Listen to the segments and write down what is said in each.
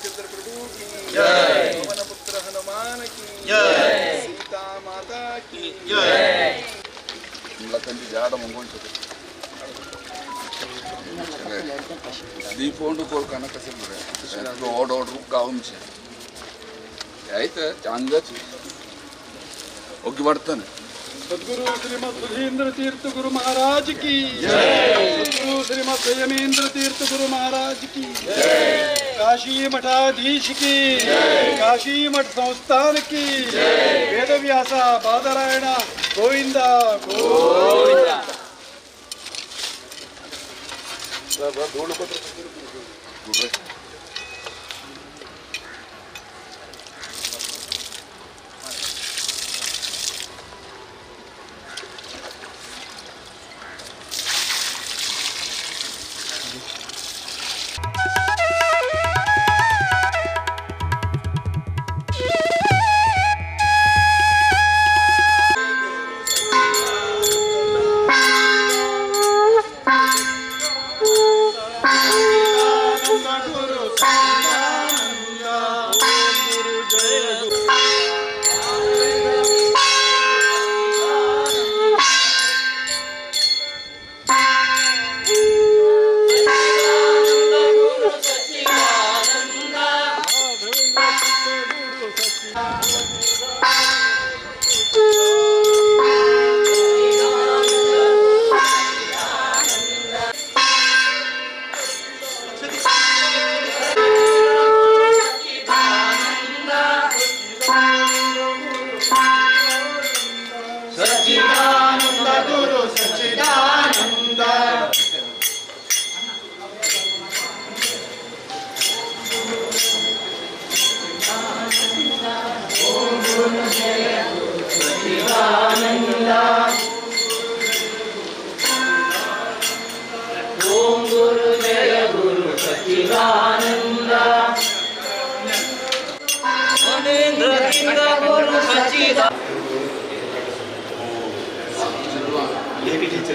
रामचंद्र प्रभु की जय, पवन पुत्र हनुमान की जय, सीता माता की जय. जाड मंगोल दीपोंड कोल कनक से रोड रोड गाँव से आयत चांगच ओके बढ़ताने. सद्गुरु श्रीमद सुधींद्र तीर्थ गुरु महाराज की जय. सद्गुरु श्रीमद संयमेंद्र तीर्थ गुरु महाराज की जय. काशी मठाधीश की जय. काशी मठ संस्थान की जय. वेद व्यासा बादरायण गोविंदा गोविंदा.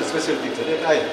स्पेशल टीचर आहे.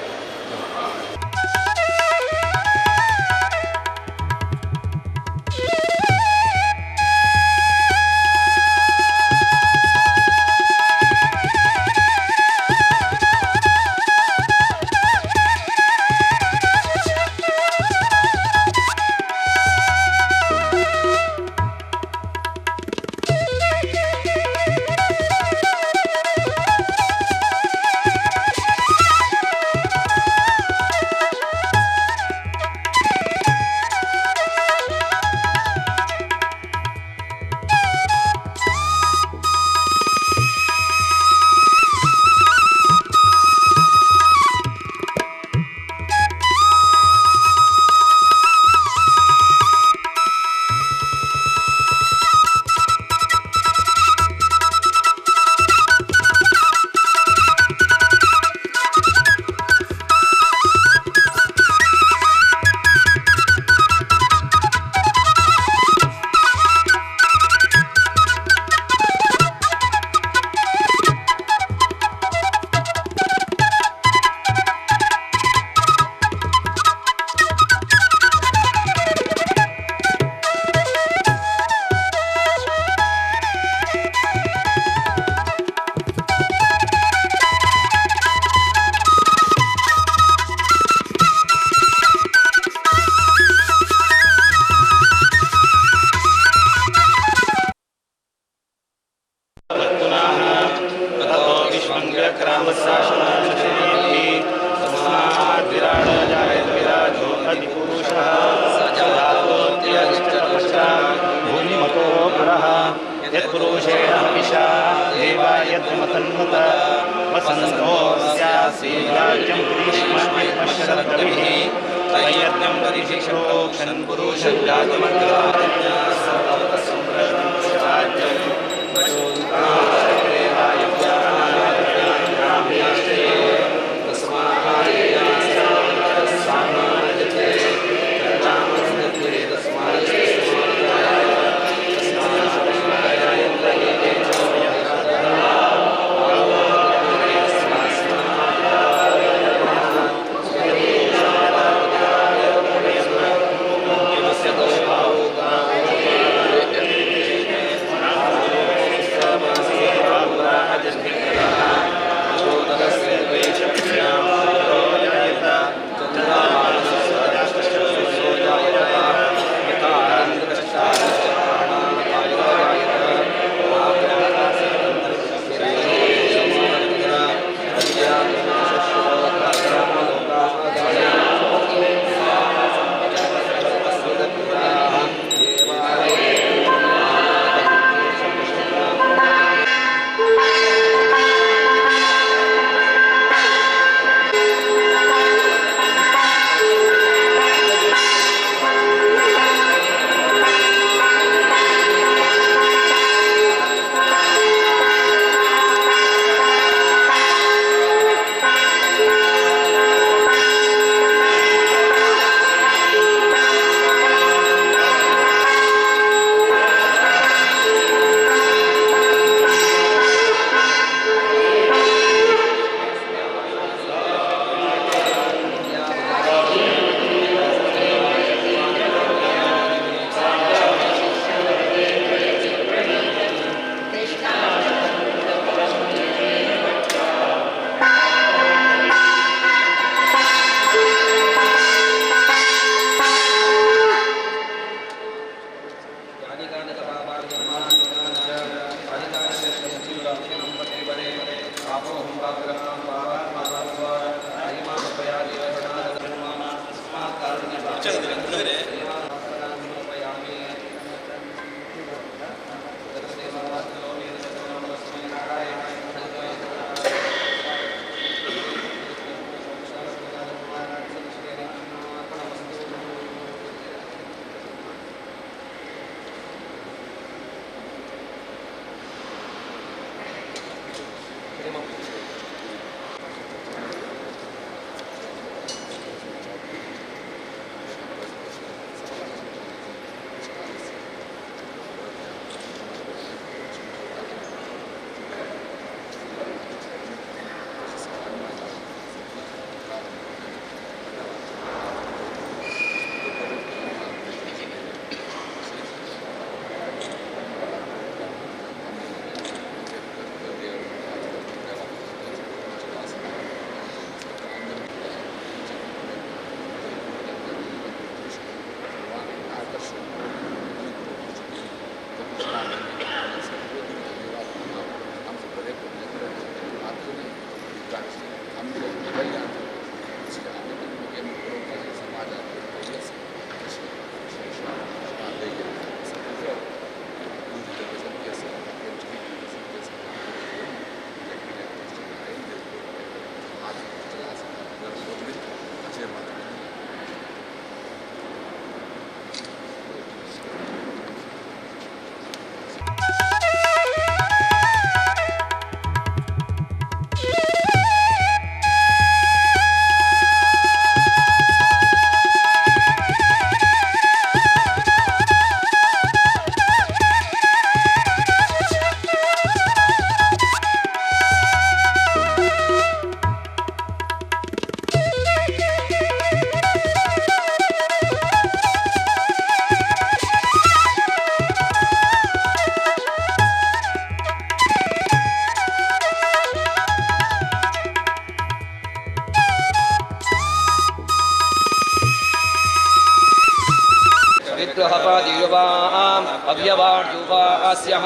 विग्रहपादियुवाम् अव्यवाड्युवास्यः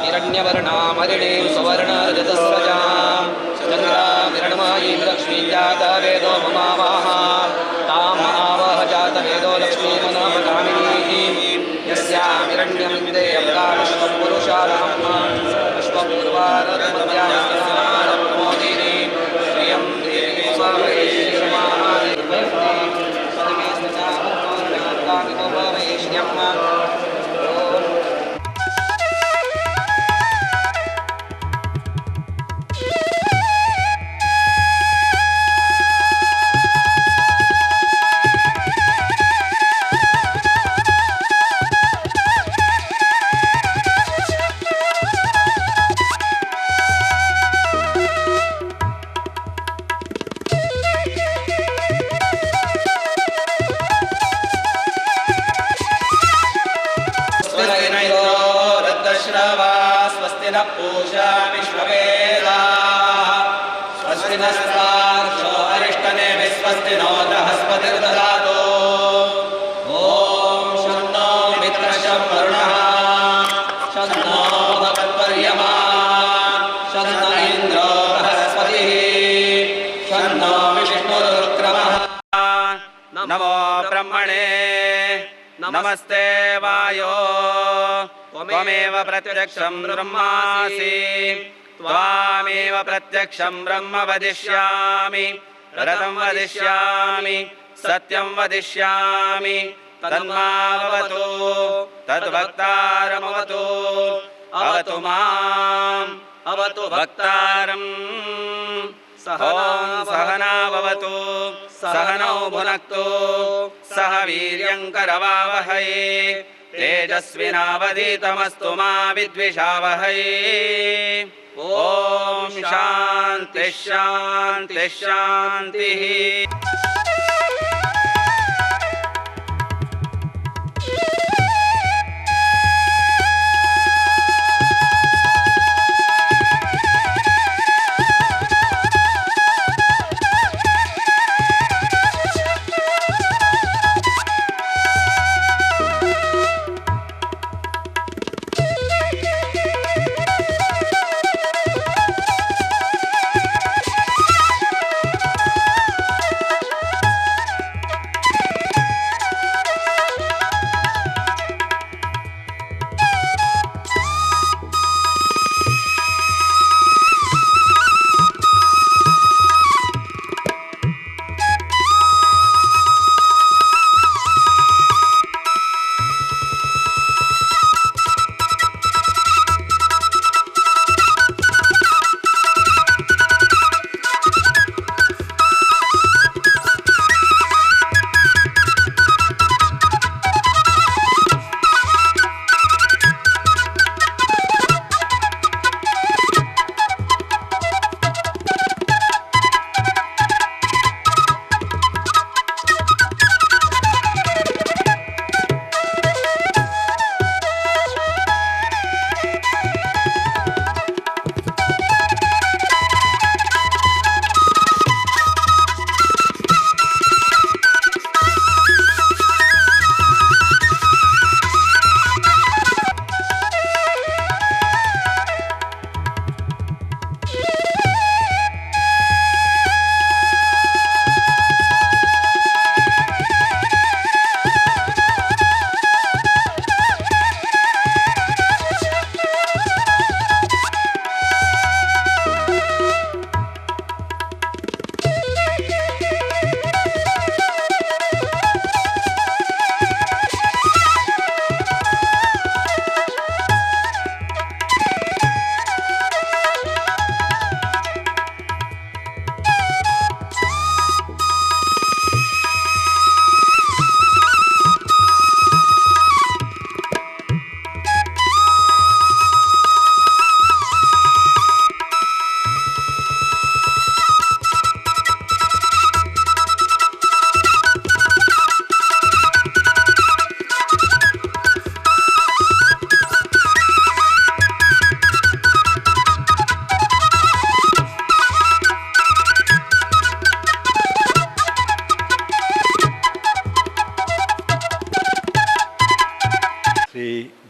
हिरण्यवर्णामरिणीं सुवर्णरजतस्रजां चन्द्रामिरणमायीं लक्ष्मीं जातवेदो ममावाह ताम् आवह जातवेदो लक्ष्मीमनामकामिनीं यस्यामिरण्यं देयं कालश्वं पुरुषारहं पुष्पं पूर्वारमद्यामोदिनीं श्रियं देवी स्वस्ति न पूषा विश्ववेदाः स्वस्ति नस्तार्क्ष्यो अरिष्टनेमिः स्वस्ति नो बृहस्पतिर्दधातु ॐ शन्नो मित्रशं वरुणः शन्नो भगवत्पर्यमा शन्न इन्द्रो बृहस्पतिः शन्नो विष्णुरुक्रमः नमो ब्रह्मणे नमस्ते वायो त्वमेव प्रत्यक्षं ब्रह्मासि त्वामेव प्रत्यक्षं ब्रह्म वदिष्यामि रतं वदिष्यामि सत्यं वदिष्यामि तन्मावतु तद्भक्तारमवतु अवतु माम् अवतु भक्तारम् ॐ सहना भवतु सहनौ भुनक्तु सह वीर्यं करवावहै तेजस्विनावधीतमस्तु मा विद्विषावहै ॐ शान्तिः शान्तिः शान्तिः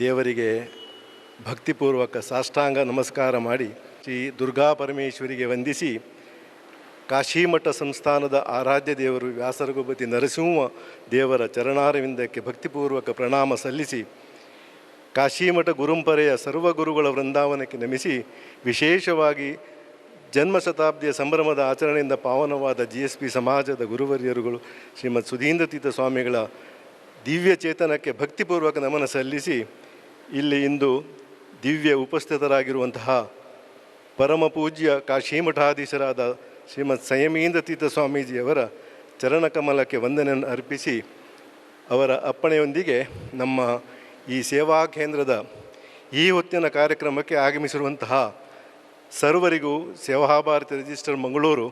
ದೇವರಿಗೆ ಭಕ್ತಿಪೂರ್ವಕ ಸಾಷ್ಟಾಂಗ ನಮಸ್ಕಾರ ಮಾಡಿ ಶ್ರೀ ದುರ್ಗಾ ಪರಮೇಶ್ವರಿಗೆ ವಂದಿಸಿ ಕಾಶಿಮಠ ಸಂಸ್ಥಾನದ ಆರಾಧ್ಯ ದೇವರು ವ್ಯಾಸರಘುಪತಿ ನರಸಿಂಹ ದೇವರ ಚರಣಾರವಿಂದಕ್ಕೆ ಭಕ್ತಿಪೂರ್ವಕ ಪ್ರಣಾಮ ಸಲ್ಲಿಸಿ ಕಾಶಿಮಠ ಗುರುಂಪರೆಯ ಸರ್ವ ಗುರುಗಳ ವೃಂದಾವನಕ್ಕೆ ನಮಿಸಿ ವಿಶೇಷವಾಗಿ ಜನ್ಮಶತಾಬ್ದಿಯ ಸಂಭ್ರಮದ ಆಚರಣೆಯಿಂದ ಪಾವನವಾದ GSP ಸಮಾಜದ ಗುರುವರ್ಯರುಗಳು ಶ್ರೀಮದ್ ಸುಧೀಂದ್ರತೀರ್ಥ ಸ್ವಾಮಿಗಳ ದಿವ್ಯ ಚೇತನಕ್ಕೆ ಭಕ್ತಿಪೂರ್ವಕ ನಮನ ಸಲ್ಲಿಸಿ ಇಲ್ಲಿ ಇಂದು ದಿವ್ಯ ಉಪಸ್ಥಿತರಾಗಿರುವಂತಹ ಪರಮ ಪೂಜ್ಯ ಕಾಶಿಮಠಾಧೀಶರಾದ ಶ್ರೀಮದ್ ಸಂಯಮೀಂದ್ರ ತೀರ್ಥ ಸ್ವಾಮೀಜಿಯವರ ಚರಣಕಮಲಕ್ಕೆ ವಂದನೆಯನ್ನು ಅರ್ಪಿಸಿ ಅವರ ಅಪ್ಪಣೆಯೊಂದಿಗೆ ನಮ್ಮ ಈ ಸೇವಾ ಕೇಂದ್ರದ ಈ ಹೊತ್ತಿನ ಕಾರ್ಯಕ್ರಮಕ್ಕೆ ಆಗಮಿಸಿರುವಂತಹ ಸರ್ವರಿಗೂ ಸೇವಾಭಾರತಿ ರಿಜಿಸ್ಟರ್ ಮಂಗಳೂರು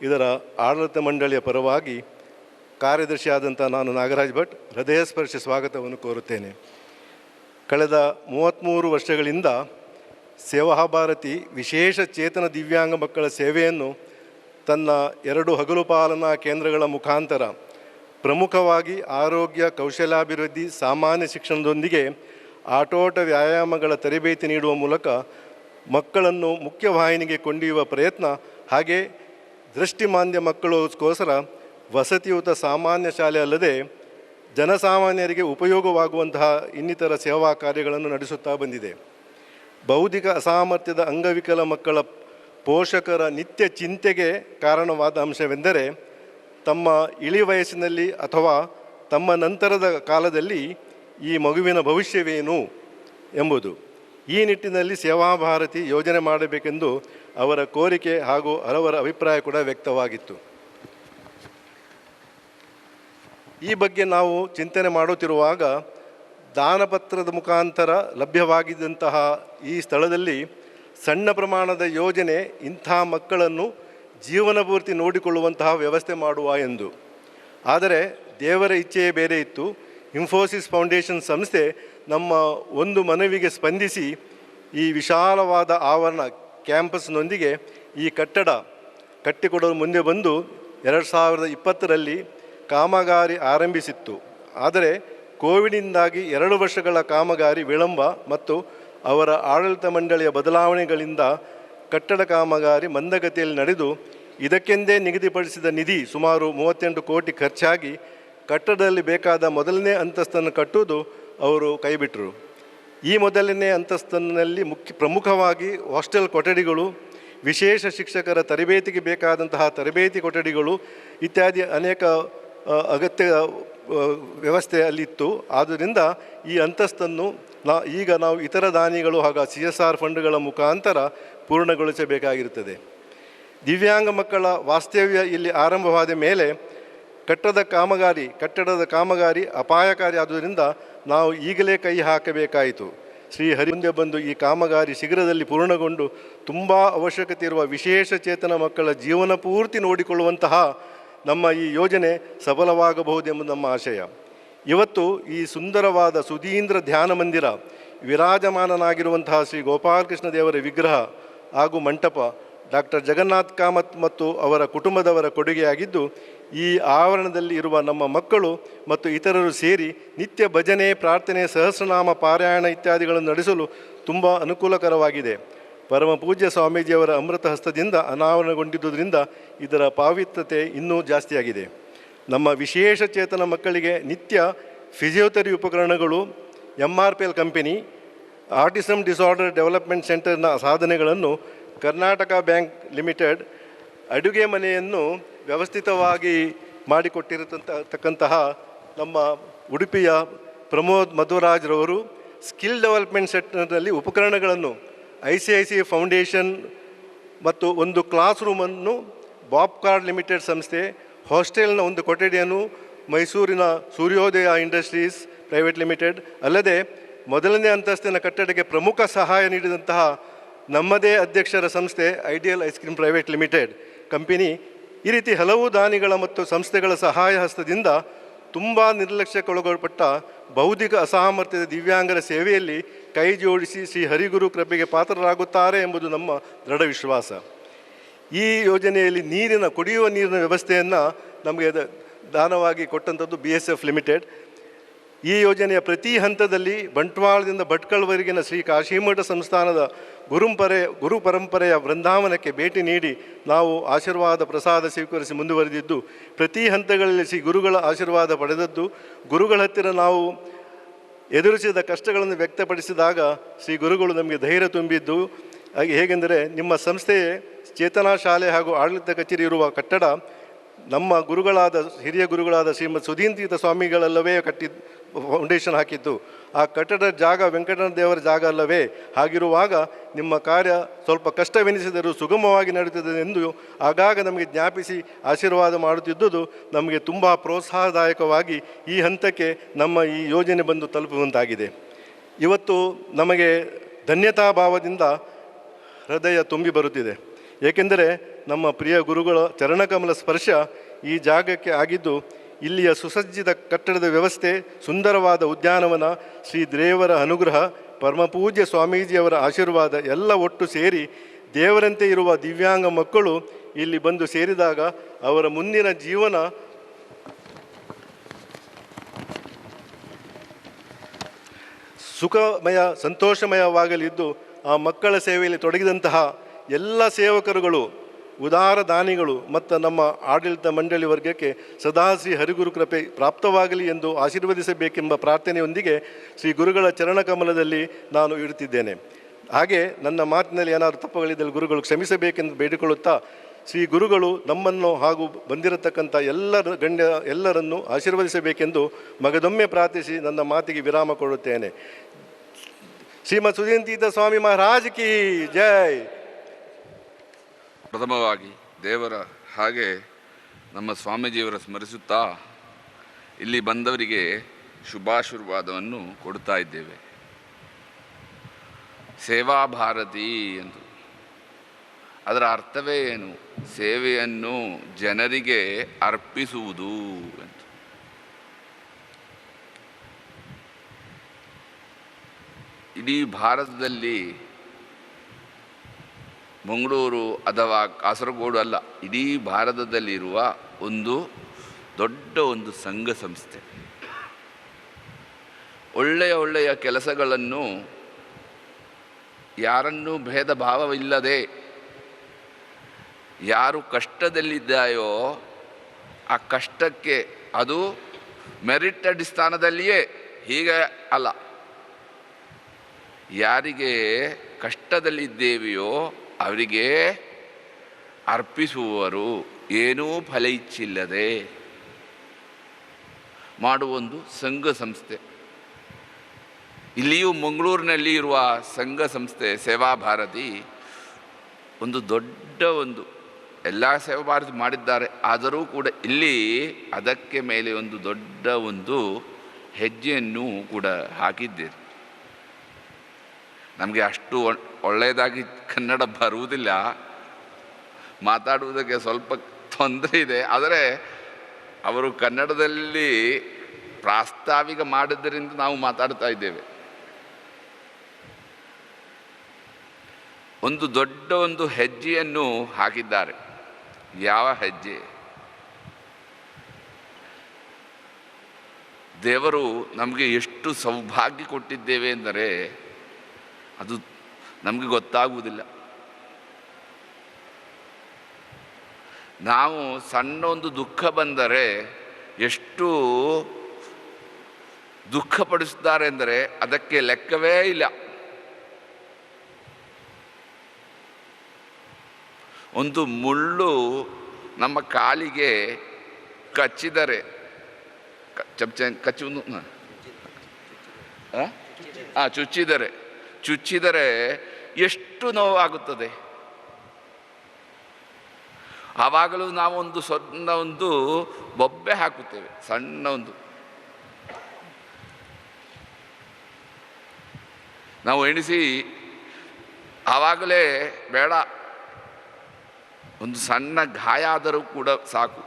ಇದರ ಆಡಳಿತ ಮಂಡಳಿಯ ಪರವಾಗಿ ಕಾರ್ಯದರ್ಶಿಯಾದಂಥ ನಾನು ನಾಗರಾಜ್ ಭಟ್ ಹೃದಯಸ್ಪರ್ಶಿ ಸ್ವಾಗತವನ್ನು ಕೋರುತ್ತೇನೆ. ಕಳೆದ 33 ವರ್ಷಗಳಿಂದ ಸೇವಾಭಾರತಿ ವಿಶೇಷ ಚೇತನ ದಿವ್ಯಾಂಗ ಮಕ್ಕಳ ಸೇವೆಯನ್ನು ತನ್ನ 2 ಹಗಲು ಪಾಲನಾ ಕೇಂದ್ರಗಳ ಮುಖಾಂತರ ಪ್ರಮುಖವಾಗಿ ಆರೋಗ್ಯ, ಕೌಶಲ್ಯಾಭಿವೃದ್ಧಿ, ಸಾಮಾನ್ಯ ಶಿಕ್ಷಣದೊಂದಿಗೆ ಆಟೋಟ ವ್ಯಾಯಾಮಗಳ ತರಬೇತಿ ನೀಡುವ ಮೂಲಕ ಮಕ್ಕಳನ್ನು ಮುಖ್ಯವಾಹಿನಿಗೆ ಕೊಂಡೊಯ್ಯುವ ಪ್ರಯತ್ನ, ಹಾಗೆ ದೃಷ್ಟಿಮಾಂದ್ಯ ಮಕ್ಕಳಿಗೋಸ್ಕರ ವಸತಿಯುತ ಸಾಮಾನ್ಯ ಶಾಲೆ ಅಲ್ಲದೆ ಜನಸಾಮಾನ್ಯರಿಗೆ ಉಪಯೋಗವಾಗುವಂತಹ ಇನ್ನಿತರ ಸೇವಾ ಕಾರ್ಯಗಳನ್ನು ನಡೆಸುತ್ತಾ ಬಂದಿದೆ. ಬೌದ್ಧಿಕ ಅಸಾಮರ್ಥ್ಯದ ಅಂಗವಿಕಲ ಮಕ್ಕಳ ಪೋಷಕರ ನಿತ್ಯ ಚಿಂತೆಗೆ ಕಾರಣವಾದ ಅಂಶವೆಂದರೆ ತಮ್ಮ ಇಳಿ ವಯಸ್ಸಿನಲ್ಲಿ ಅಥವಾ ತಮ್ಮ ನಂತರದ ಕಾಲದಲ್ಲಿ ಈ ಮಗುವಿನ ಭವಿಷ್ಯವೇನು ಎಂಬುದು. ಈ ನಿಟ್ಟಿನಲ್ಲಿ ಸೇವಾಭಾರತಿ ಯೋಜನೆ ಮಾಡಬೇಕೆಂದು ಅವರ ಕೋರಿಕೆ ಹಾಗೂ ಹಲವರ ಅಭಿಪ್ರಾಯ ಕೂಡ ವ್ಯಕ್ತವಾಗಿತ್ತು. ಈ ಬಗ್ಗೆ ನಾವು ಚಿಂತನೆ ಮಾಡುತ್ತಿರುವಾಗ ದಾನಪತ್ರದ ಮುಖಾಂತರ ಲಭ್ಯವಾಗಿದ್ದಂತಹ ಈ ಸ್ಥಳದಲ್ಲಿ ಸಣ್ಣ ಪ್ರಮಾಣದ ಯೋಜನೆ ಇಂಥ ಮಕ್ಕಳನ್ನು ಜೀವನ ಪೂರ್ತಿ ನೋಡಿಕೊಳ್ಳುವಂತಹ ವ್ಯವಸ್ಥೆ ಮಾಡುವ ಎಂದು. ಆದರೆ ದೇವರ ಇಚ್ಛೆಯೇ ಬೇರೆ ಇತ್ತು. ಇನ್ಫೋಸಿಸ್ ಫೌಂಡೇಶನ್ ಸಂಸ್ಥೆ ನಮ್ಮ ಒಂದು ಮನವಿಗೆ ಸ್ಪಂದಿಸಿ ಈ ವಿಶಾಲವಾದ ಆವರಣ ಕ್ಯಾಂಪಸ್ನೊಂದಿಗೆ ಈ ಕಟ್ಟಡ ಕಟ್ಟಿಕೊಡಲು ಮುಂದೆ ಬಂದು 2020ರಲ್ಲಿ ಕಾಮಗಾರಿ ಆರಂಭಿಸಿತ್ತು. ಆದರೆ ಕೋವಿಡ್ನಿಂದಾಗಿ 2 ವರ್ಷಗಳ ಕಾಮಗಾರಿ ವಿಳಂಬ ಮತ್ತು ಅವರ ಆಡಳಿತ ಮಂಡಳಿಯ ಬದಲಾವಣೆಗಳಿಂದ ಕಟ್ಟಡ ಕಾಮಗಾರಿ ಮಂದಗತಿಯಲ್ಲಿ ನಡೆದು ಇದಕ್ಕೆಂದೇ ನಿಗದಿಪಡಿಸಿದ ನಿಧಿ ಸುಮಾರು 38 ಕೋಟಿ ಖರ್ಚಾಗಿ ಕಟ್ಟಡದಲ್ಲಿ ಬೇಕಾದ ಮೊದಲನೇ ಅಂತಸ್ತನ್ನು ಕಟ್ಟುವುದು ಅವರು ಕೈಬಿಟ್ಟರು. ಈ ಮೊದಲನೇ ಅಂತಸ್ತಿನಲ್ಲಿ ಪ್ರಮುಖವಾಗಿ ಹಾಸ್ಟೆಲ್ ಕೊಠಡಿಗಳು, ವಿಶೇಷ ಶಿಕ್ಷಕರ ತರಬೇತಿಗೆ ಬೇಕಾದಂತಹ ತರಬೇತಿ ಕೊಠಡಿಗಳು ಇತ್ಯಾದಿ ಅನೇಕ ಅಗತ್ಯ ವ್ಯವಸ್ಥೆ ಅಲ್ಲಿತ್ತು. ಆದ್ದರಿಂದ ಈ ಅಂತಸ್ತನ್ನು ಈಗ ನಾವು ಇತರ ದಾನಿಗಳು ಹಾಗೂ CSR ಫಂಡ್ಗಳ ಮುಖಾಂತರ ಪೂರ್ಣಗೊಳಿಸಬೇಕಾಗಿರುತ್ತದೆ. ದಿವ್ಯಾಂಗ ಮಕ್ಕಳ ವಾಸ್ತವ್ಯ ಇಲ್ಲಿ ಆರಂಭವಾದ ಮೇಲೆ ಕಟ್ಟಡದ ಕಾಮಗಾರಿ ಅಪಾಯಕಾರಿ ಆದುದರಿಂದ ನಾವು ಈಗಲೇ ಕೈ ಹಾಕಬೇಕಾಯಿತು. ಶ್ರೀ ಹರಿ ಮುಂದೆ ಬಂದು ಈ ಕಾಮಗಾರಿ ಶೀಘ್ರದಲ್ಲಿ ಪೂರ್ಣಗೊಂಡು ತುಂಬ ಅವಶ್ಯಕತೆ ಇರುವ ವಿಶೇಷ ಚೇತನ ಮಕ್ಕಳ ಜೀವನ ಪೂರ್ತಿ ನೋಡಿಕೊಳ್ಳುವಂತಹ ನಮ್ಮ ಈ ಯೋಜನೆ ಸಫಲವಾಗಬಹುದೆಂಬುದು ನಮ್ಮ ಆಶಯ. ಇವತ್ತು ಈ ಸುಂದರವಾದ ಸುಧೀಂದ್ರ ಧ್ಯಾನ ಮಂದಿರ, ವಿರಾಜಮಾನನಾಗಿರುವಂತಹ ಶ್ರೀ ಗೋಪಾಲಕೃಷ್ಣ ದೇವರ ವಿಗ್ರಹ ಹಾಗೂ ಮಂಟಪ ಡಾಕ್ಟರ್ ಜಗನ್ನಾಥ್ ಕಾಮತ್ ಮತ್ತು ಅವರ ಕುಟುಂಬದವರ ಕೊಡುಗೆಯಾಗಿದ್ದು, ಈ ಆವರಣದಲ್ಲಿ ಇರುವ ನಮ್ಮ ಮಕ್ಕಳು ಮತ್ತು ಇತರರು ಸೇರಿ ನಿತ್ಯ ಭಜನೆ, ಪ್ರಾರ್ಥನೆ, ಸಹಸ್ರನಾಮ ಪಾರಾಯಣ ಇತ್ಯಾದಿಗಳನ್ನು ನಡೆಸಲು ತುಂಬ ಅನುಕೂಲಕರವಾಗಿದೆ. ಪರಮ ಪೂಜ್ಯ ಸ್ವಾಮೀಜಿಯವರ ಅಮೃತ ಹಸ್ತದಿಂದ ಅನಾವರಣಗೊಂಡಿದ್ದುದರಿಂದ ಇದರ ಪಾವಿತ್ರ್ಯತೆ ಇನ್ನೂ ಜಾಸ್ತಿಯಾಗಿದೆ. ನಮ್ಮ ವಿಶೇಷ ಚೇತನ ಮಕ್ಕಳಿಗೆ ನಿತ್ಯ ಫಿಸಿಯೋಥೆರಪಿ ಉಪಕರಣಗಳು, MRPL company, autism disorder development ಸೆಂಟರ್ನ ಸಾಧನೆಗಳನ್ನು, ಕರ್ನಾಟಕ ಬ್ಯಾಂಕ್ ಲಿಮಿಟೆಡ್ ಅಡುಗೆ ಮನೆಯನ್ನು ವ್ಯವಸ್ಥಿತವಾಗಿ ಮಾಡಿಕೊಟ್ಟಿರತಕ್ಕಂತಹ ನಮ್ಮ ಉಡುಪಿಯ ಪ್ರಮೋದ್ ಮಧುರಾಜ್ರವರು ಸ್ಕಿಲ್ ಡೆವಲಪ್ಮೆಂಟ್ ಸೆಂಟರ್ನಲ್ಲಿ ಉಪಕರಣಗಳನ್ನು, ICICI ಫೌಂಡೇಶನ್ ಮತ್ತು ಒಂದು ಕ್ಲಾಸ್ ರೂಮನ್ನು, ಬಾಬ್ಕಾರ್ಡ್ ಲಿಮಿಟೆಡ್ ಸಂಸ್ಥೆ, ಹಾಸ್ಟೆಲ್ನ ಒಂದು ಕೊಠಡಿಯನ್ನು, ಮೈಸೂರಿನ ಸೂರ್ಯೋದಯ ಇಂಡಸ್ಟ್ರೀಸ್ ಪ್ರೈವೇಟ್ ಲಿಮಿಟೆಡ್, ಅಲ್ಲದೆ ಮೊದಲನೇ ಅಂತಸ್ತಿನ ಕಟ್ಟಡಕ್ಕೆ ಪ್ರಮುಖ ಸಹಾಯ ನೀಡಿದಂತಹ ನಮ್ಮದೇ ಅಧ್ಯಕ್ಷರ ಸಂಸ್ಥೆ ideal ice cream private limited company, ಈ ರೀತಿ ಹಲವು ದಾನಿಗಳ ಮತ್ತು ಸಂಸ್ಥೆಗಳ ಸಹಾಯ ಹಸ್ತದಿಂದ ತುಂಬ ನಿರ್ಲಕ್ಷ್ಯಕ್ಕೊಳಪಟ್ಟ ಬೌದ್ಧಿಕ ಅಸಾಮರ್ಥ್ಯದ ದಿವ್ಯಾಂಗರ ಸೇವೆಯಲ್ಲಿ ಕೈ ಜೋಡಿಸಿ ಶ್ರೀ ಹರಿಗುರು ಕೃಪೆಗೆ ಪಾತ್ರರಾಗುತ್ತಾರೆ ಎಂಬುದು ನಮ್ಮ ದೃಢ ವಿಶ್ವಾಸ. ಈ ಯೋಜನೆಯಲ್ಲಿ ಕುಡಿಯುವ ನೀರಿನ ವ್ಯವಸ್ಥೆಯನ್ನು ನಮಗೆ ದಾನವಾಗಿ ಕೊಟ್ಟಂಥದ್ದು BSF ಲಿಮಿಟೆಡ್. ಈ ಯೋಜನೆಯ ಪ್ರತಿ ಹಂತದಲ್ಲಿ ಬಂಟ್ವಾಳದಿಂದ ಭಟ್ಕಳವರೆಗಿನ ಶ್ರೀ ಕಾಶಿಮಠ ಸಂಸ್ಥಾನದ ಗುರು ಪರಂಪರೆಯ ವೃಂದಾವನಕ್ಕೆ ಭೇಟಿ ನೀಡಿ ನಾವು ಆಶೀರ್ವಾದ ಪ್ರಸಾದ ಸ್ವೀಕರಿಸಿ ಮುಂದುವರೆದಿದ್ದು, ಪ್ರತಿ ಹಂತಗಳಲ್ಲಿ ಶ್ರೀ ಗುರುಗಳ ಆಶೀರ್ವಾದ ಪಡೆದದ್ದು, ಗುರುಗಳ ಹತ್ತಿರ ನಾವು ಎದುರಿಸಿದ ಕಷ್ಟಗಳನ್ನು ವ್ಯಕ್ತಪಡಿಸಿದಾಗ ಶ್ರೀ ಗುರುಗಳು ನಮಗೆ ಧೈರ್ಯ ತುಂಬಿದ್ದು. ಹೇಗೆಂದರೆ, ನಿಮ್ಮ ಸಂಸ್ಥೆಯೇ ಚೇತನಾ ಶಾಲೆ ಹಾಗೂ ಆಡಳಿತ ಕಚೇರಿ ಇರುವ ಕಟ್ಟಡ ನಮ್ಮ ಹಿರಿಯ ಗುರುಗಳಾದ ಶ್ರೀಮದ್ ಸುಧೀಂದ್ರತೀರ್ಥ ಸ್ವಾಮಿಗಳಲ್ಲವೇ ಫೌಂಡೇಶನ್ ಹಾಕಿದ್ದು. ಆ ಕಟ್ಟಡದ ಜಾಗ ವೆಂಕಟರಮಣ ದೇವರ ಜಾಗ ಅಲ್ಲವೇ? ಹಾಗಿರುವಾಗ ನಿಮ್ಮ ಕಾರ್ಯ ಸ್ವಲ್ಪ ಕಷ್ಟವೆನಿಸಿದರೂ ಸುಗಮವಾಗಿ ನಡೆಯುತ್ತದೆ ಎಂದು ಆಗಾಗ ನಮಗೆ ಜ್ಞಾಪಿಸಿ ಆಶೀರ್ವಾದ ಮಾಡುತ್ತಿದ್ದುದು ನಮಗೆ ತುಂಬ ಪ್ರೋತ್ಸಾಹದಾಯಕವಾಗಿ ಈ ಹಂತಕ್ಕೆ ನಮ್ಮ ಈ ಯೋಜನೆ ಬಂದು ತಲುಪುವಂತಾಗಿದೆ. ಇವತ್ತು ನಮಗೆ ಧನ್ಯತಾಭಾವದಿಂದ ಹೃದಯ ತುಂಬಿ ಬರುತ್ತಿದೆ. ಏಕೆಂದರೆ ನಮ್ಮ ಪ್ರಿಯ ಗುರುಗಳ ಚರಣಕಮಲ ಸ್ಪರ್ಶ ಈ ಜಾಗಕ್ಕೆ ಆಗಿದ್ದು, ಇಲ್ಲಿಯ ಸುಸಜ್ಜಿತ ಕಟ್ಟಡದ ವ್ಯವಸ್ಥೆ, ಸುಂದರವಾದ ಉದ್ಯಾನವನ, ಶ್ರೀ ದೇವರ ಅನುಗ್ರಹ, ಪರಮಪೂಜ್ಯ ಸ್ವಾಮೀಜಿಯವರ ಆಶೀರ್ವಾದ ಎಲ್ಲ ಒಟ್ಟು ಸೇರಿ ದೇವರಂತೆ ಇರುವ ದಿವ್ಯಾಂಗ ಮಕ್ಕಳು ಇಲ್ಲಿ ಬಂದು ಸೇರಿದಾಗ ಅವರ ಮುಂದಿನ ಜೀವನ ಸುಖಮಯ ಸಂತೋಷಮಯವಾಗಲಿದ್ದು, ಆ ಮಕ್ಕಳ ಸೇವೆಯಲ್ಲಿ ತೊಡಗಿದಂತಹ ಎಲ್ಲ ಸೇವಕರುಗಳು, ಉದಾರ ದಾನಿಗಳು ಮತ್ತು ನಮ್ಮ ಆಡಳಿತ ಮಂಡಳಿ ವರ್ಗಕ್ಕೆ ಸದಾ ಶ್ರೀ ಹರಿಗುರು ಕೃಪೆ ಪ್ರಾಪ್ತವಾಗಲಿ ಎಂದು ಆಶೀರ್ವದಿಸಬೇಕೆಂಬ ಪ್ರಾರ್ಥನೆಯೊಂದಿಗೆ ಶ್ರೀ ಗುರುಗಳ ಚರಣಕಮಲದಲ್ಲಿ ನಾನು ಇಡುತ್ತಿದ್ದೇನೆ. ಹಾಗೆ ನನ್ನ ಮಾತಿನಲ್ಲಿ ಏನಾದರೂ ತಪ್ಪುಗಳಿದ್ದಲ್ಲಿ ಗುರುಗಳು ಕ್ಷಮಿಸಬೇಕೆಂದು ಬೇಡಿಕೊಳ್ಳುತ್ತಾ, ಶ್ರೀ ಗುರುಗಳು ನಮ್ಮನ್ನು ಹಾಗೂ ಬಂದಿರತಕ್ಕಂಥ ಎಲ್ಲರನ್ನು ಆಶೀರ್ವದಿಸಬೇಕೆಂದು ಮಗದೊಮ್ಮೆ ಪ್ರಾರ್ಥಿಸಿ ನನ್ನ ಮಾತಿಗೆ ವಿರಾಮ ಕೊಡುತ್ತೇನೆ. ಶ್ರೀಮದ್ ಸುಧೀಂದ್ರತೀರ್ಥ ಸ್ವಾಮಿ ಮಹಾರಾಜ್ ಕಿ ಜೈ. ಪ್ರಥಮವಾಗಿ ದೇವರ ಹಾಗೆ ನಮ್ಮ ಸ್ವಾಮೀಜಿಯವರ ಸ್ಮರಿಸುತ್ತಾ ಇಲ್ಲಿ ಬಂದವರಿಗೆ ಶುಭಾಶೀರ್ವಾದವನ್ನು ಕೊಡ್ತಾ ಇದ್ದೇವೆ. ಸೇವಾ ಭಾರತಿ ಎಂದು ಅದರ ಅರ್ಥವೇ ಏನು? ಸೇವೆಯನ್ನು ಜನರಿಗೆ ಅರ್ಪಿಸುವುದು ಎಂದು. ಇಡೀ ಭಾರತದಲ್ಲಿ ಮಂಗಳೂರು ಅಥವಾ ಕಾಸರಗೋಡು ಅಲ್ಲ, ಇಡೀ ಭಾರತದಲ್ಲಿರುವ ದೊಡ್ಡ ಸಂಘ ಸಂಸ್ಥೆ ಒಳ್ಳೆಯ ಕೆಲಸಗಳನ್ನು ಯಾರನ್ನೂ ಭೇದ ಭಾವವಿಲ್ಲದೆ ಯಾರು ಕಷ್ಟದಲ್ಲಿದ್ದಾಯೋ ಆ ಕಷ್ಟಕ್ಕೆ ಅದು ಮೆರಿಟ್ ಅಡಿಸ್ಥಾನದಲ್ಲಿಯೇ, ಹೀಗೆ ಅಲ್ಲ, ಯಾರಿಗೆ ಕಷ್ಟದಲ್ಲಿದ್ದೇವೆಯೋ ಅವರಿಗೆ ಅರ್ಪಿಸುವವರು, ಏನೂ ಫಲ ಇಚ್ಛಿಲ್ಲದೆ ಮಾಡುವ ಸಂಘ ಸಂಸ್ಥೆ. ಇಲ್ಲಿಯೂ ಮಂಗಳೂರಿನಲ್ಲಿ ಇರುವ ಸಂಘ ಸಂಸ್ಥೆ ಸೇವಾ ಭಾರತಿ ದೊಡ್ಡ ಎಲ್ಲ ಸೇವಾ ಭಾರತಿ ಮಾಡಿದ್ದಾರೆ. ಆದರೂ ಕೂಡ ಇಲ್ಲಿ ಅದಕ್ಕೆ ಮೇಲೆ ದೊಡ್ಡ ಹೆಜ್ಜೆಯನ್ನು ಕೂಡ ಹಾಕಿದ್ದೀರಿ. ನಮಗೆ ಅಷ್ಟು ಒಳ್ಳೆಯದಾಗಿ ಕನ್ನಡ ಬರುವುದಿಲ್ಲ, ಮಾತಾಡುವುದಕ್ಕೆ ಸ್ವಲ್ಪ ತೊಂದರೆ ಇದೆ. ಆದರೆ ಅವರು ಕನ್ನಡದಲ್ಲಿ ಪ್ರಾಸ್ತಾವಿಕ ಮಾಡಿದ್ದರಿಂದ ನಾವು ಮಾತಾಡ್ತಾ ಇದ್ದೇವೆ. ದೊಡ್ಡ ಹೆಜ್ಜೆಯನ್ನು ಹಾಕಿದ್ದಾರೆ. ಯಾವ ಹೆಜ್ಜೆ? ದೇವರು ನಮಗೆ ಎಷ್ಟು ಸೌಭಾಗ್ಯ ಕೊಟ್ಟಿದ್ದೇವೆ ಎಂದರೆ ಅದು ನಮಗೆ ಗೊತ್ತಾಗುವುದಿಲ್ಲ. ನಾವು ಸಣ್ಣ ದುಃಖ ಬಂದರೆ ಎಷ್ಟು ದುಃಖಪಡಿಸುತ್ತಾರೆ ಎಂದರೆ ಅದಕ್ಕೆ ಲೆಕ್ಕವೇ ಇಲ್ಲ. ಮುಳ್ಳು ನಮ್ಮ ಕಾಲಿಗೆ ಕಚ್ಚಿದರೆ ಚುಚ್ಚಿದರೆ ಎಷ್ಟು ನೋವಾಗುತ್ತದೆ. ಆವಾಗಲೂ ನಾವು ಸಣ್ಣ ಬೊಬ್ಬೆ ಹಾಕುತ್ತೇವೆ, ಸಣ್ಣ ನಾವು ಎಣಿಸಿ ಆವಾಗಲೇ ಬೇಡ, ಸಣ್ಣ ಗಾಯ ಆದರೂ ಕೂಡ ಸಾಕು,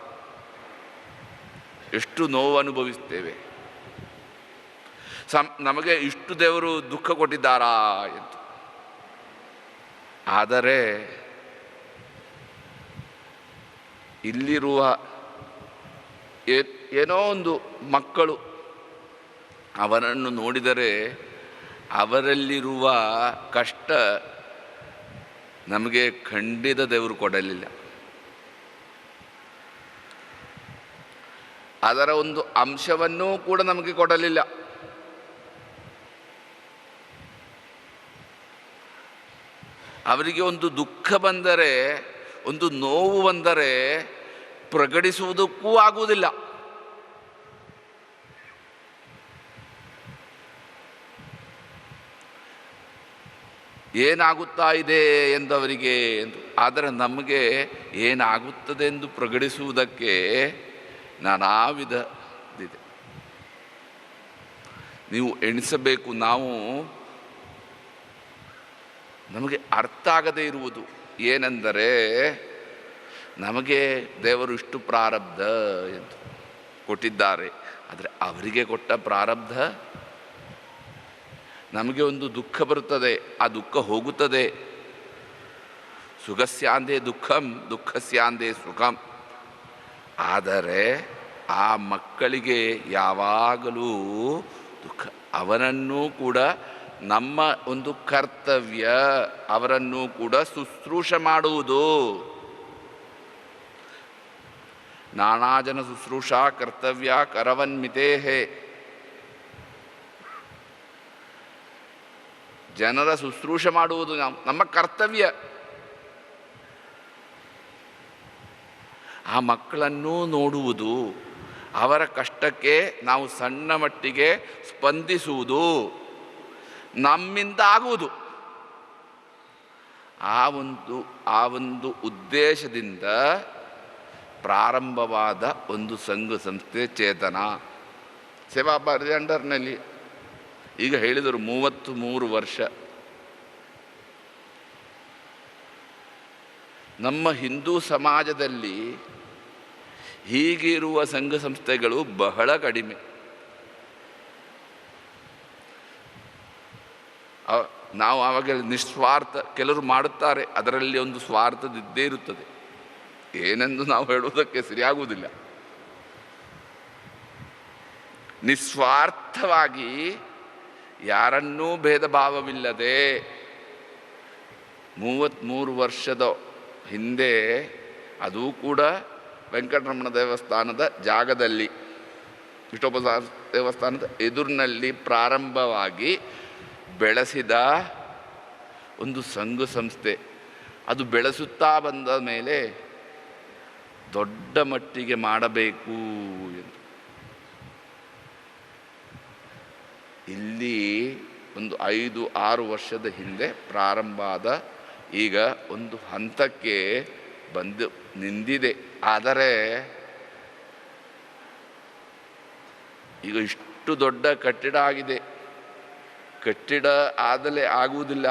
ಎಷ್ಟು ನೋವು ಅನುಭವಿಸ್ತೇವೆ. ನಮಗೆ ಇಷ್ಟು ದೇವರು ದುಃಖ ಕೊಟ್ಟಿದ್ದಾರಾ ಎಂದು. ಆದರೆ ಇಲ್ಲಿರುವ ಏನೋ ಮಕ್ಕಳು ಅವರನ್ನು ನೋಡಿದರೆ ಅವರಲ್ಲಿರುವ ಕಷ್ಟ ನಮಗೆ ಖಂಡಿತ ದೇವರು ಕೊಡಲಿಲ್ಲ. ಅದರ ಒಂದು ಅಂಶವನ್ನೂ ಕೂಡ ನಮಗೆ ಕೊಡಲಿಲ್ಲ. ಅವರಿಗೆ ಒಂದು ದುಃಖ ಬಂದರೆ, ಒಂದು ನೋವು ಬಂದರೆ ಪ್ರಕಟಿಸುವುದಕ್ಕೂ ಆಗುವುದಿಲ್ಲ. ಏನಾಗುತ್ತಾ ಇದೆ ಎಂದವರಿಗೆ ಎಂದು. ಆದರೆ ನಮಗೆ ಏನಾಗುತ್ತದೆ ಎಂದು ಪ್ರಕಟಿಸುವುದಕ್ಕೆ ನಾನಾ ವಿಧದಿದೆ. ನೀವು ಎಣಿಸಬೇಕು, ನಮಗೆ ಅರ್ಥ ಆಗದೇ ಇರುವುದು ಏನೆಂದರೆ, ನಮಗೆ ದೇವರು ಇಷ್ಟು ಪ್ರಾರಬ್ಧ ಎಂದು ಕೊಟ್ಟಿದ್ದಾರೆ. ಆದರೆ ಅವರಿಗೆ ಕೊಟ್ಟ ಪ್ರಾರಬ್ಧ, ನಮಗೆ ಒಂದು ದುಃಖ ಬರುತ್ತದೆ, ಆ ದುಃಖ ಹೋಗುತ್ತದೆ. ಸುಖಸ್ಯಾಂದೇ ದುಃಖಂ ದುಃಖಸ್ಯಾಂದೇ ಸುಖಂ. ಆದರೆ ಆ ಮಕ್ಕಳಿಗೆ ಯಾವಾಗಲೂ ದುಃಖ. ಅವನನ್ನು ಕೂಡ ನಮ್ಮ ಒಂದು ಕರ್ತವ್ಯ, ಅವರನ್ನು ಕೂಡ ಶುಶ್ರೂಷ ಮಾಡುವುದು. ನಾನಾ ಜನ ಶುಶ್ರೂಷಾ ಕರ್ತವ್ಯ ಕರವನ್ಮಿತೇಹೇ. ಜನರ ಶುಶ್ರೂಷೆ ಮಾಡುವುದು ನಮ್ಮ ಕರ್ತವ್ಯ. ಆ ಮಕ್ಕಳನ್ನು ನೋಡುವುದು, ಅವರ ಕಷ್ಟಕ್ಕೆ ನಾವು ಸಣ್ಣ ಮಟ್ಟಿಗೆ ಸ್ಪಂದಿಸುವುದು ನಮ್ಮಿಂದ ಆಗುವುದು. ಆ ಒಂದು ಉದ್ದೇಶದಿಂದ ಪ್ರಾರಂಭವಾದ ಒಂದು ಸಂಘ ಸಂಸ್ಥೆ ಚೇತನ ಸೇವಾ ಭಾರತಿ ಅಂಡರ್ನಲ್ಲಿ. ಈಗ ಹೇಳಿದರು 33 ವರ್ಷ. ನಮ್ಮ ಹಿಂದೂ ಸಮಾಜದಲ್ಲಿ ಹೀಗಿರುವ ಸಂಘ ಸಂಸ್ಥೆಗಳು ಬಹಳ ಕಡಿಮೆ. ನಾವು ಆವಾಗ ನಿಸ್ವಾರ್ಥ, ಕೆಲವರು ಮಾಡುತ್ತಾರೆ, ಅದರಲ್ಲಿ ಒಂದು ಸ್ವಾರ್ಥದಿದ್ದೇ ಇರುತ್ತದೆ. ಏನೆಂದು ನಾವು ಹೇಳುವುದಕ್ಕೆ ಸರಿಯಾಗುವುದಿಲ್ಲ. ನಿಸ್ವಾರ್ಥವಾಗಿ ಯಾರನ್ನೂ ಭೇದ ಭಾವವಿಲ್ಲದೆ 33 ವರ್ಷದ ಹಿಂದೆ, ಅದೂ ಕೂಡ ವೆಂಕಟರಮಣ ದೇವಸ್ಥಾನದ ಜಾಗದಲ್ಲಿ, ವಿಷ್ಣುಪ ದೇವಸ್ಥಾನದ ಎದುರಿನಲ್ಲಿ ಪ್ರಾರಂಭವಾಗಿ ಬೆಳೆಸಿದ ಒಂದು ಸಂಘ ಸಂಸ್ಥೆ. ಅದು ಬೆಳೆಸುತ್ತಾ ಬಂದ ಮೇಲೆ ದೊಡ್ಡ ಮಟ್ಟಿಗೆ ಮಾಡಬೇಕು ಎಂದು ಇಲ್ಲಿ ಒಂದು 5-6 ವರ್ಷದ ಹಿಂದೆ ಪ್ರಾರಂಭ ಆದ, ಈಗ ಒಂದು ಹಂತಕ್ಕೆ ಬಂದು ನಿಂದಿದೆ. ಆದರೆ ಈಗ ಇಷ್ಟು ದೊಡ್ಡ ಕಟ್ಟಡ ಆಗಿದೆ. ಕಟ್ಟಡ ಆದಲೇ ಆಗುವುದಿಲ್ಲ.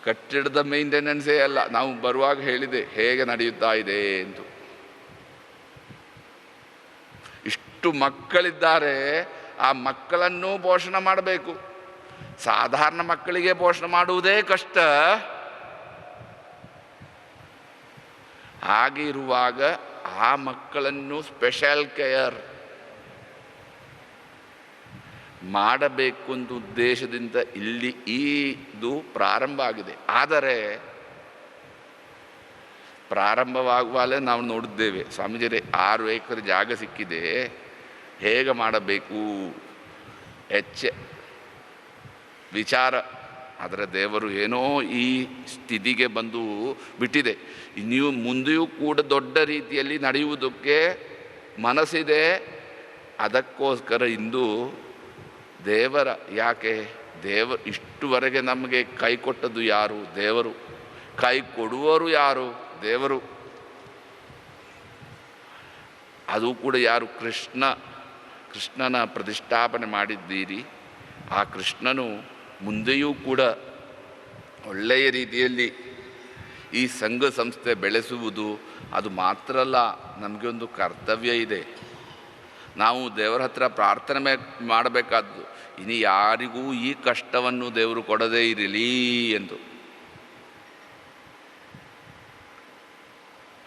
ಕಟ್ಟಡದ ಮೇಂಟೆನೆನ್ಸೇ ಅಲ್ಲ. ನಾವು ಬರುವಾಗ ಹೇಳಿದೆ ಹೇಗೆ ನಡೆಯುತ್ತಾ ಇದೆ ಎಂದು. ಇಷ್ಟು ಮಕ್ಕಳಿದ್ದಾರೆ, ಆ ಮಕ್ಕಳನ್ನು ಪೋಷಣೆ ಮಾಡಬೇಕು. ಸಾಧಾರಣ ಮಕ್ಕಳಿಗೆ ಪೋಷಣೆ ಮಾಡುವುದೇ ಕಷ್ಟ. ಹಾಗಿರುವಾಗ ಆ ಮಕ್ಕಳನ್ನು ಸ್ಪೆಷಲ್ ಕೇರ್ ಮಾಡಬೇಕು ಅಂತ ಉದ್ದೇಶದಿಂದ ಇಲ್ಲಿ ಇದು ಪ್ರಾರಂಭ ಆಗಿದೆ. ಆದರೆ ಪ್ರಾರಂಭವಾಗುವಾಗಲೇ ನಾವು ನೋಡಿದ್ದೇವೆ, ಸ್ವಾಮೀಜಿಯರೇ 6 ಎಕರೆ ಜಾಗ ಸಿಕ್ಕಿದೆ, ಹೇಗೆ ಮಾಡಬೇಕು ವಿಚಾರ. ಆದರೆ ದೇವರು ಏನೋ ಈ ಸ್ಥಿತಿಗೆ ಬಂದು ಬಿಟ್ಟಿದೆ. ನೀವು ಮುಂದೆಯೂ ಕೂಡ ದೊಡ್ಡ ರೀತಿಯಲ್ಲಿ ನಡೆಯುವುದಕ್ಕೆ ಮನಸ್ಸಿದೆ. ಅದಕ್ಕೋಸ್ಕರ ಇಂದು ದೇವರ, ಯಾಕೆ ಇಷ್ಟುವರೆಗೆ ನಮಗೆ ಕೈ ಕೊಟ್ಟದ್ದು ಯಾರು? ದೇವರು. ಕೈ ಕೊಡುವವರು ಯಾರು? ದೇವರು. ಅದು ಕೂಡ ಯಾರು? ಕೃಷ್ಣನ ಪ್ರತಿಷ್ಠಾಪನೆ ಮಾಡಿದ್ದೀರಿ. ಆ ಕೃಷ್ಣನು ಮುಂದೆಯೂ ಕೂಡ ಒಳ್ಳೆಯ ರೀತಿಯಲ್ಲಿ ಈ ಸಂಘ ಸಂಸ್ಥೆ ಬೆಳೆಸುವುದು, ಅದು ಮಾತ್ರ ಅಲ್ಲ, ನಮಗೆ ಒಂದು ಕರ್ತವ್ಯ ಇದೆ. ನಾವು ದೇವರ ಹತ್ರ ಪ್ರಾರ್ಥನೆ ಮಾಡಬೇಕಾದ್ದು, ಇನ್ನು ಯಾರಿಗೂ ಈ ಕಷ್ಟವನ್ನು ದೇವರು ಕೊಡದೇ ಇರಲಿ ಎಂದು.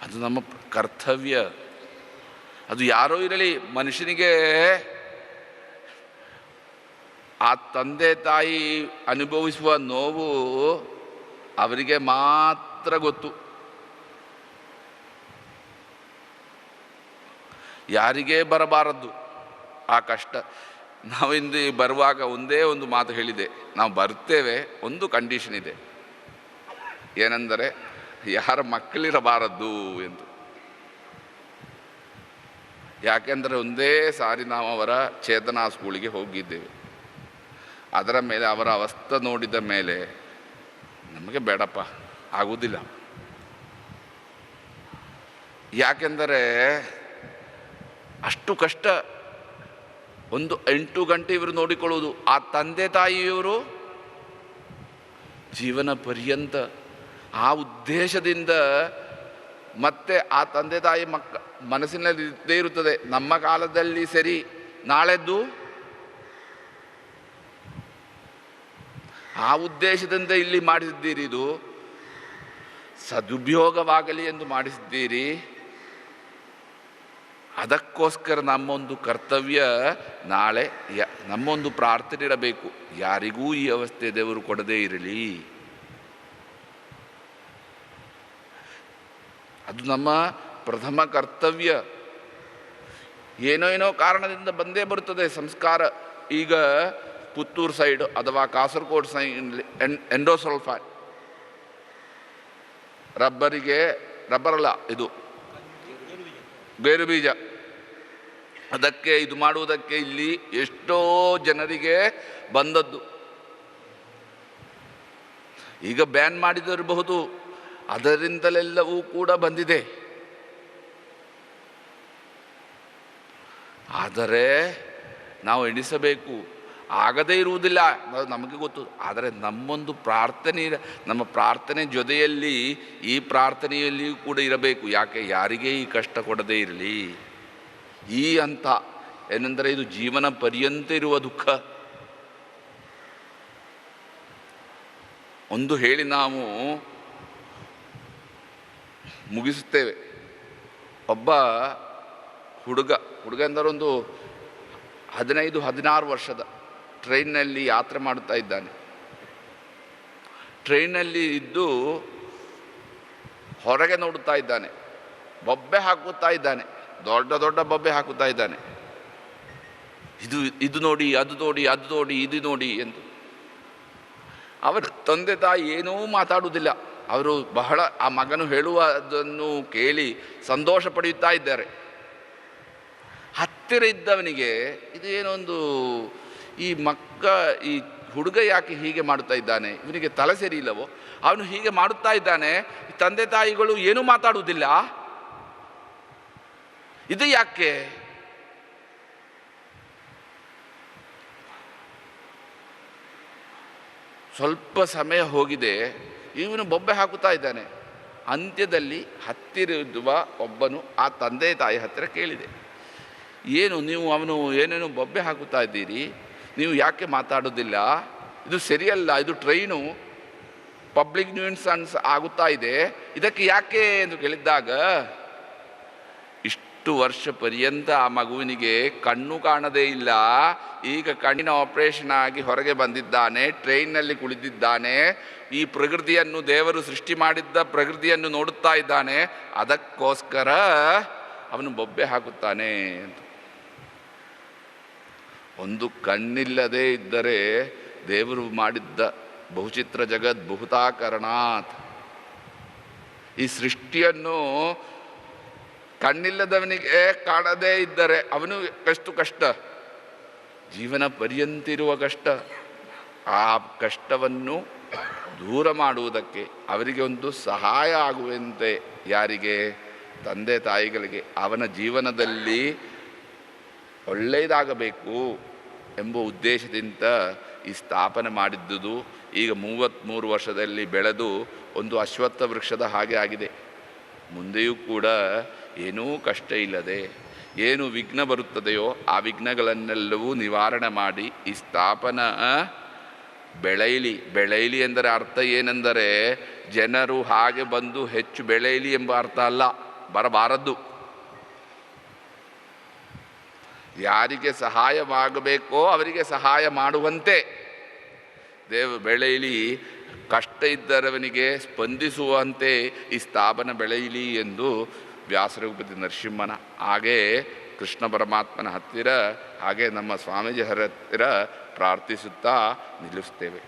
ಅದು ನಮ್ಮ ಕರ್ತವ್ಯ. ಅದು ಯಾರೋ ಇರಲಿ, ಮನುಷ್ಯನಿಗೆ ಆ ತಂದೆ ತಾಯಿ ಅನುಭವಿಸುವ ನೋವು ಅವರಿಗೆ ಮಾತ್ರ ಗೊತ್ತು. ಯಾರಿಗೇ ಬರಬಾರದು ಆ ಕಷ್ಟ. ನಾವಿಂದು ಬರುವಾಗ ಒಂದೇ ಒಂದು ಮಾತು ಹೇಳಿದೆ, ನಾವು ಬರ್ತೇವೆ, ಒಂದು ಕಂಡೀಷನ್ ಇದೆ, ಏನೆಂದರೆ ಯಾರ ಮಕ್ಕಳಿರಬಾರದ್ದು ಎಂದು. ಯಾಕೆಂದರೆ ಒಂದೇ ಸಾರಿ ನಾವು ಅವರ ಚೇತನಾ ಸ್ಕೂಲಿಗೆ ಹೋಗಿದ್ದೇವೆ. ಅದರ ಮೇಲೆ ಅವರ ಅವಸ್ಥೆ ನೋಡಿದ ಮೇಲೆ ನಮಗೆ ಬೇಡಪ್ಪ, ಆಗುವುದಿಲ್ಲ. ಯಾಕೆಂದರೆ ಅಷ್ಟು ಕಷ್ಟ. ಒಂದು 8 ಗಂಟೆ ಇವರು ನೋಡಿಕೊಳ್ಳುವುದು. ಆ ತಂದೆ ತಾಯಿಯವರು ಜೀವನ ಪರ್ಯಂತ ಆ ಉದ್ದೇಶದಿಂದ ಮತ್ತೆ ಆ ತಂದೆ ತಾಯಿ ಮನಸ್ಸಿನಲ್ಲಿ ಇದ್ದೇ ಇರುತ್ತದೆ, ನಮ್ಮ ಕಾಲದಲ್ಲಿ ಸರಿ, ನಾಳೆದ್ದು ಆ ಉದ್ದೇಶದಿಂದ ಇಲ್ಲಿ ಮಾಡಿಸಿದ್ದೀರಿ, ಇದು ಸದುಪಯೋಗವಾಗಲಿ ಎಂದು ಮಾಡಿಸಿದ್ದೀರಿ. ಅದಕ್ಕೋಸ್ಕರ ನಮ್ಮೊಂದು ಕರ್ತವ್ಯ, ನಾಳೆ ನಮ್ಮೊಂದು ಪ್ರಾರ್ಥನೆ ಇರಬೇಕು, ಯಾರಿಗೂ ಈ ಅವಸ್ಥೆ ದೇವರು ಕೊಡದೇ ಇರಲಿ. ಅದು ನಮ್ಮ ಪ್ರಥಮ ಕರ್ತವ್ಯ. ಏನೋ ಕಾರಣದಿಂದ ಬಂದೇ ಬರುತ್ತದೆ ಸಂಸ್ಕಾರ. ಈಗ ಪುತ್ತೂರು ಸೈಡ್ ಅಥವಾ ಕಾಸರಗೋಡು ಸೈಡ್ ಎಂಡೋಸಲ್ಫಾನ್ ರಬ್ಬರಲ್ಲ, ಇದು ಗೇರು ಬೀಜ, ಅದಕ್ಕೆ ಇದು ಮಾಡುವುದಕ್ಕೆ ಇಲ್ಲಿ ಎಷ್ಟೋ ಜನರಿಗೆ ಬಂದದ್ದು. ಈಗ ಬ್ಯಾನ್ ಮಾಡಿದಿರಬಹುದು, ಅದರಿಂದಲೆಲ್ಲವೂ ಕೂಡ ಬಂದಿದೆ. ಆದರೆ ನಾವು ಎಣಿಸಬೇಕು, ಆಗದೇ ಇರುವುದಿಲ್ಲ, ನಮಗೆ ಗೊತ್ತು. ಆದರೆ ನಮ್ಮೊಂದು ಪ್ರಾರ್ಥನೆ, ನಮ್ಮ ಪ್ರಾರ್ಥನೆ ಜೊತೆಯಲ್ಲಿ ಈ ಪ್ರಾರ್ಥನೆಯಲ್ಲಿಯೂ ಕೂಡ ಇರಬೇಕು. ಯಾಕೆ? ಯಾರಿಗೆ ಈ ಕಷ್ಟ ಕೊಡದೇ ಇರಲಿ. ಈ ಅಂತ ಏನೆಂದರೆ ಇದು ಜೀವನ ಪರ್ಯಂತ ಇರುವ ದುಃಖ. ಒಂದು ಹೇಳಿ ನಾವು ಮುಗಿಸುತ್ತೇವೆ. ಒಬ್ಬ ಹುಡುಗ ಅಂದರೆ ಒಂದು 15-16 ವರ್ಷದ, ಟ್ರೈನ್ನಲ್ಲಿ ಯಾತ್ರೆ ಮಾಡುತ್ತಾ ಇದ್ದಾನೆ. ಟ್ರೈನಲ್ಲಿ ಇದ್ದು ಹೊರಗೆ ನೋಡುತ್ತಾ ಇದ್ದಾನೆ, ಬೊಬ್ಬೆ ಹಾಕುತ್ತಾ ಇದ್ದಾನೆ, ದೊಡ್ಡ ದೊಡ್ಡ ಬೊಬ್ಬೆ ಹಾಕುತ್ತಾ ಇದ್ದಾನೆ. ಇದು ನೋಡಿ, ಅದು ನೋಡಿ, ಅದು ನೋಡಿ, ಇದು ನೋಡಿ ಎಂದು. ಅವರ ತಂದೆ ತಾಯಿ ಏನೂ ಮಾತಾಡುವುದಿಲ್ಲ. ಅವರು ಬಹಳ ಆ ಮಗನು ಹೇಳುವುದನ್ನು ಕೇಳಿ ಸಂತೋಷ ಪಡೆಯುತ್ತಾ ಇದ್ದಾರೆ. ಹತ್ತಿರ ಇದ್ದವನಿಗೆ ಇದು ಏನೊಂದು, ಈ ಹುಡುಗ ಯಾಕೆ ಹೀಗೆ ಮಾಡುತ್ತಾ ಇದ್ದಾನೆ, ಇವನಿಗೆ ತಲೆ ಸರಿ ಇಲ್ಲವೋ, ಅವನು ಹೀಗೆ ಮಾಡುತ್ತಾ ಇದ್ದಾನೆ, ತಂದೆ ತಾಯಿಗಳು ಏನೂ ಮಾತಾಡುವುದಿಲ್ಲ, ಇದು ಯಾಕೆ? ಸ್ವಲ್ಪ ಸಮಯ ಹೋಗಿದೆ, ಇವನು ಬೊಬ್ಬೆ ಹಾಕುತ್ತಾ ಇದ್ದಾನೆ. ಅಂತ್ಯದಲ್ಲಿ ಹತ್ತಿರುವ ಒಬ್ಬನು ಆ ತಂದೆ ತಾಯಿ ಹತ್ತಿರ ಕೇಳಿದೆ, ಏನು ನೀವು ಅವನು ಏನೇನು ಬೊಬ್ಬೆ ಹಾಕುತ್ತಾ ಇದ್ದೀರಿ, ನೀವು ಯಾಕೆ ಮಾತಾಡೋದಿಲ್ಲ, ಇದು ಸರಿಯಲ್ಲ, ಇದು ಟ್ರೈನು ಪಬ್ಲಿಕ್ ನ್ಯೂಸೆನ್ಸ್ ಆಗುತ್ತಾ ಇದೆ, ಇದಕ್ಕೆ ಯಾಕೆ ಎಂದು ಕೇಳಿದ್ದಾಗ, ಇಷ್ಟು ವರ್ಷ ಪರ್ಯಂತ ಆ ಮಗುವಿನಿಗೆ ಕಣ್ಣು ಕಾಣದೇ ಇಲ್ಲ, ಈಗ ಕಣ್ಣಿನ ಆಪರೇಷನ್ ಆಗಿ ಹೊರಗೆ ಬಂದಿದ್ದಾನೆ, ಟ್ರೈನ್ನಲ್ಲಿ ಕುಳಿತಿದ್ದಾನೆ, ಈ ಪ್ರಕೃತಿಯನ್ನು ದೇವರು ಸೃಷ್ಟಿ ಮಾಡಿದ್ದ ಪ್ರಕೃತಿಯನ್ನು ನೋಡುತ್ತಾ ಇದ್ದಾನೆ, ಅದಕ್ಕೋಸ್ಕರ ಅವನು ಬೊಬ್ಬೆ ಹಾಕುತ್ತಾನೆ ಅಂತ. ಒಂದು ಕಣ್ಣಿಲ್ಲದೆ ಇದ್ದರೆ ದೇವರು ಮಾಡಿದ್ದ ಬಹುಚಿತ್ರ ಜಗತ್ ಬಹುತಾಕರಣಾತ್, ಈ ಸೃಷ್ಟಿಯನ್ನು ಕಣ್ಣಿಲ್ಲದವನಿಗೆ ಕಾಣದೇ ಇದ್ದರೆ ಅವನು ಎಷ್ಟು ಕಷ್ಟ, ಜೀವನ ಪರ್ಯಂತಿರುವ ಕಷ್ಟ. ಆ ಕಷ್ಟವನ್ನು ದೂರ ಮಾಡುವುದಕ್ಕೆ ಅವರಿಗೆ ಒಂದು ಸಹಾಯ ಆಗುವಂತೆ, ಯಾರಿಗೆ? ತಂದೆ ತಾಯಿಗಳಿಗೆ. ಅವನ ಜೀವನದಲ್ಲಿ ಒಳ್ಳೆಯದಾಗಬೇಕು ಎಂಬ ಉದ್ದೇಶದಿಂದ ಈ ಸ್ಥಾಪನೆ ಮಾಡಿದ್ದುದು. ಈಗ 33 ವರ್ಷದಲ್ಲಿ ಬೆಳೆದು ಒಂದು ಅಶ್ವತ್ಥ ವೃಕ್ಷದ ಹಾಗೆ ಆಗಿದೆ. ಮುಂದೆಯೂ ಕೂಡ ಏನೂ ಕಷ್ಟ ಇಲ್ಲದೆ, ಏನು ವಿಘ್ನ ಬರುತ್ತದೆಯೋ ಆ ವಿಘ್ನಗಳನ್ನೆಲ್ಲವೂ ನಿವಾರಣೆ ಮಾಡಿ ಈ ಸ್ಥಾಪನಾ ಬೆಳೆಯಲಿ ಎಂದರೆ ಅರ್ಥ ಏನೆಂದರೆ ಜನರು ಹಾಗೆ ಬಂದು ಹೆಚ್ಚು ಬೆಳೆಯಲಿ ಎಂಬ ಅರ್ಥ ಅಲ್ಲ, ಬರಬಾರದ್ದು. ಯಾರಿಗೆ ಸಹಾಯವಾಗಬೇಕೋ ಅವರಿಗೆ ಸಹಾಯ ಮಾಡುವಂತೆ ಬೆಳೆಯಲಿ, ಕಷ್ಟ ಇದ್ದರವನಿಗೆ ಸ್ಪಂದಿಸುವಂತೆ ಈ ಸ್ಥಾಪನ ಬೆಳೆಯಲಿ ಎಂದು ವ್ಯಾಸರಘುಪತಿ ನರಸಿಂಹನ, ಹಾಗೇ ಕೃಷ್ಣ ಪರಮಾತ್ಮನ ಹತ್ತಿರ, ಹಾಗೆ ನಮ್ಮ ಸ್ವಾಮೀಜಿ ಹತ್ತಿರ ಪ್ರಾರ್ಥಿಸುತ್ತಾ ನಿಲ್ಲಿಸ್ತೇವೆ.